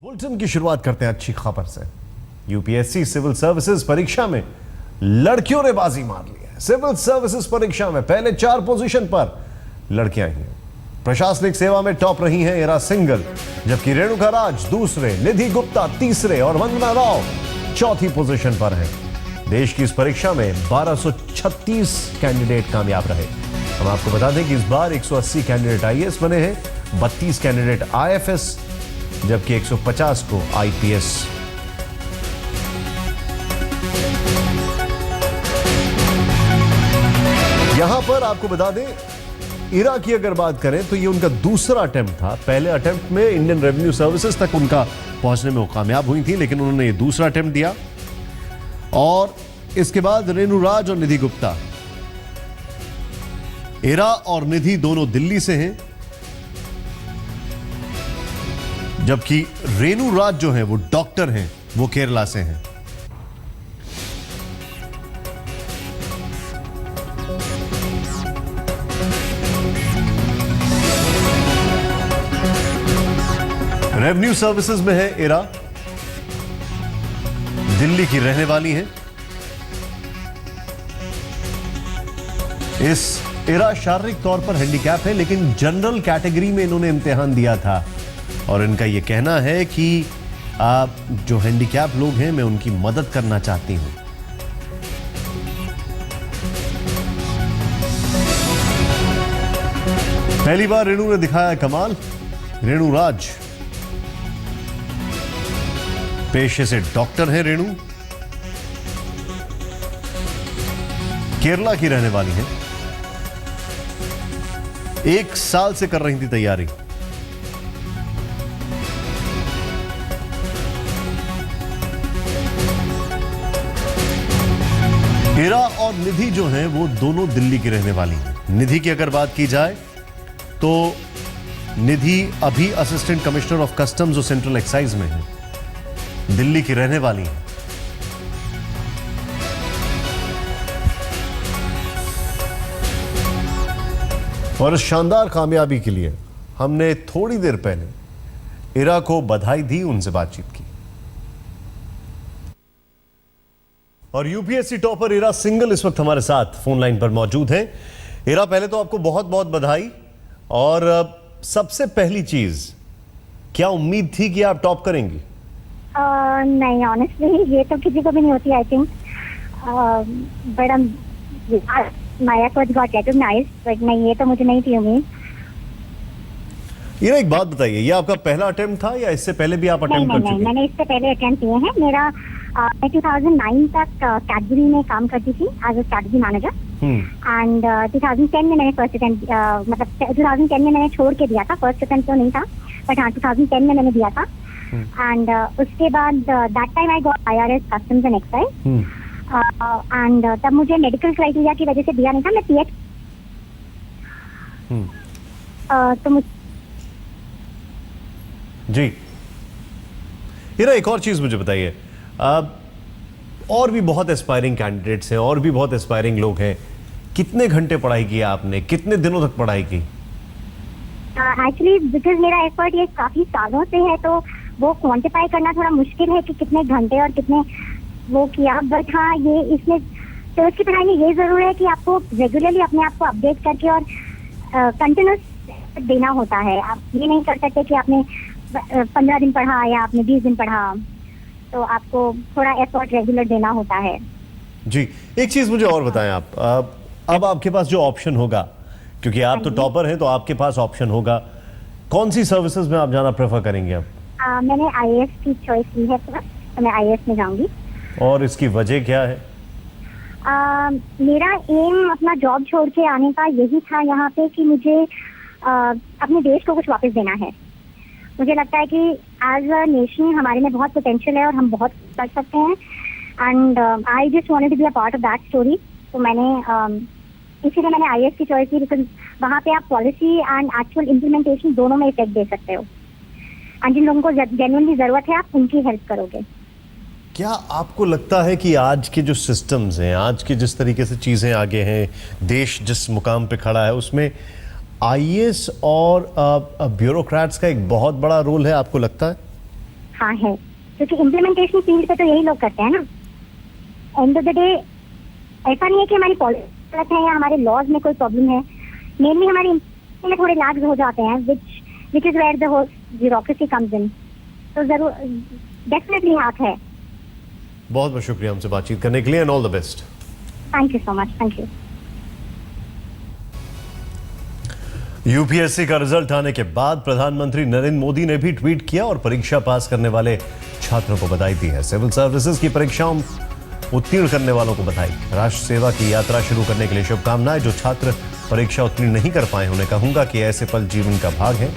Bulletin की शुरुआत करते हैं अच्छी खबर से। यूपीएससी सिविल सर्विसेज परीक्षा में लड़कियों ने बाजी मार ली है। सिविल सर्विसेज परीक्षा में पहले 4 पोजीशन पर लड़कियां ही हैं। प्रशासनिक सेवा में टॉप रही हैं इरा सिंघल, जबकि रेणुका राज दूसरे, निधि गुप्ता तीसरे और वंदना राव चौथी पोजीशन पर हैं। देश की इस परीक्षा में 1236 कैंडिडेट कामयाब रहे। हम आपको बता दें कि इस बार 180 कैंडिडेट आईएएस बने हैं, 32 कैंडिडेट आईएफएस, जबकि 150 को आईपीएस। यहां पर आपको बता दें, इरा की अगर बात करें तो ये उनका दूसरा अटेम्प्ट था। पहले अटेम्प्ट में इंडियन रेवेन्यू सर्विसेज तक उनका पहुंचने में वो कामयाब हुई थी, लेकिन उन्होंने ये दूसरा अटेम्प्ट दिया। और इसके बाद रेणु राज और निधि गुप्ता, इरा और निधि दोनों दिल्ली से हैं, जबकि रेणु राज जो है वो डॉक्टर हैं, वो केरला से हैं। रेवेन्यू सर्विसेज में है इरा, दिल्ली की रहने वाली हैं। इस इरा शारीरिक तौर पर हैंडीकैप है, लेकिन जनरल कैटेगरी में इन्होंने इम्तिहान दिया था और इनका यह कहना है कि आप जो हैंडीकैप लोग हैं, मैं उनकी मदद करना चाहती हूं। पहली बार रेणु ने दिखाया कमाल। रेणु राज पेशे से डॉक्टर हैं। रेणु केरला की रहने वाली हैं, 1 साल से कर रही थी तैयारी। इरा और निधि जो हैं वो दोनों दिल्ली की रहने वाली हैं। निधि की अगर बात की जाए तो निधि अभी असिस्टेंट कमिश्नर ऑफ कस्टम्स और सेंट्रल एक्साइज में है, दिल्ली की रहने वाली है। और इस शानदार कामयाबी के लिए हमने थोड़ी देर पहले इरा को बधाई दी, उनसे बातचीत की। और यूपीएससी टॉपर इरा सिंघल इस वक्त हमारे साथ फोन लाइन पर मौजूद हैं। इरा, पहले तो आपको बहुत बहुत बधाई। और सबसे पहली चीज, क्या उम्मीद थी कि आप टॉप करेंगी? नहीं, ऑनेस्टली ये तो किसी को भी नहीं होती, I think. But my efforts got recognised, but नहीं, ये तो मुझे नहीं थी उम्मीद। इरा, एक बात बताइए, ये आपका पहला अटेम्प्ट था या इससे पहले भी आप अटेम्प्ट कर चुकी हैं? मैंने इससे पहले अटेम्प्ट किए हैं। मैं 2009 तक कैडबरी में काम करती थी as a strategy manager, and 2010 में मैंने फर्स्ट अटेम्प्ट, मतलब 2010 में मैंने छोड़ के दिया था। फर्स्ट अटेम्प्ट तो नहीं था, बट हाँ 2010 में मैंने दिया था। एंड उसके बाद that time I got IRS customs and excise, and तब मुझे मेडिकल क्राइटेरिया की वजह से दिया नहीं था। मैं PH तो मुझे जी। इरा, एक और चीज मुझे बताइए, और भी बहुत एस्पायरिंग कैंडिडेट्स हैं, और भी बहुत एस्पायरिंग लोग हैं, कितने घंटे पढ़ाई की आपने, कितने दिनों तक पढ़ाई की? एक्चुअली बिकॉज मेरा एफर्ट ये काफी सालों से है, तो वो क्वांटिफाई करना थोड़ा मुश्किल है कि कितने घंटे और कितने वो किया। बट हाँ, ये इसमें तो इसकी पढ़ाई में ये जरूर है कि आपको रेगुलरली अपने आप को अपडेट करके और कंटिन्यूस देना होता है। आप ये नहीं कर सकते कि आपने 15 दिन पढ़ा या आपने 20 दिन पढ़ा, तो आपको थोड़ा एफर्ट रेगुलर देना होता है। जी, एक चीज मुझे और बताएं आप, अब आपके पास जो ऑप्शन होगा, क्योंकि आप तो टॉपर हैं, तो आपके पास ऑप्शन होगा, कौन सी सर्विसेज में आप जाना प्रेफर करेंगे अब? मैंने IAS की चॉइस की है, तो मैं IAS में जाऊंगी। और इसकी वजह क्या है? मेरा एम अपना जॉब छोड़ के आने का यही था यहाँ पे कि मुझे अपने देश को कुछ वापस देना है। मुझे लगता है कि एज अ नेशन हमारे में बहुत पोटेंशियल है और हम बहुत कर सकते हैं, and I just wanted to be a part of that story. तो मैंने इसीलिए मैंने IAS की चॉइस की, बिकॉज वहाँ पे आप पॉलिसी एंड एक्चुअल इम्प्लीमेंटेशन दोनों में इफेक्ट दे सकते हो, एंड जिन लोगों को जेन्युइनली जरूरत है आप उनकी हेल्प करोगे। क्या आपको लगता है कि आज के जो सिस्टम्स हैं, आज के जिस तरीके से चीज़ें आगे हैं, देश जिस मुकाम पे खड़ा है, उसमें आईएएस और ब्यूरोक्रेट्स का एक बहुत बड़ा रोल है, आपको लगता है? हाँ है, क्योंकि इम्प्लीमेंटेशन फील्ड पे तो यही लोग करते हैं ना। एंड ऑफ द डे ऐसा नहीं है कि हमारी पॉलिसी गलत है या हमारे लॉज में कोई प्रॉब्लम है, मेनली हमारे में थोड़े लैग्स हो जाते हैं, which is where the whole bureaucracy comes in. तो जरूर डेफिनेटली हाथ है। बहुत बहुत शुक्रिया हमसे बातचीत करने के लिए and all the best. Thank you so much. Thank you. UPSC का रिजल्ट आने के बाद प्रधानमंत्री नरेंद्र मोदी ने भी ट्वीट किया और परीक्षा पास करने वाले छात्रों को बधाई दी है। सिविल सर्विसेज की परीक्षाओं उत्तीर्ण करने वालों को बधाई। राष्ट्र सेवा की यात्रा शुरू करने के लिए शुभकामनाएं। जो छात्र परीक्षा उत्तीर्ण नहीं कर पाए उन्हें कहूंगा कि ऐसे पल जीवन का भाग है।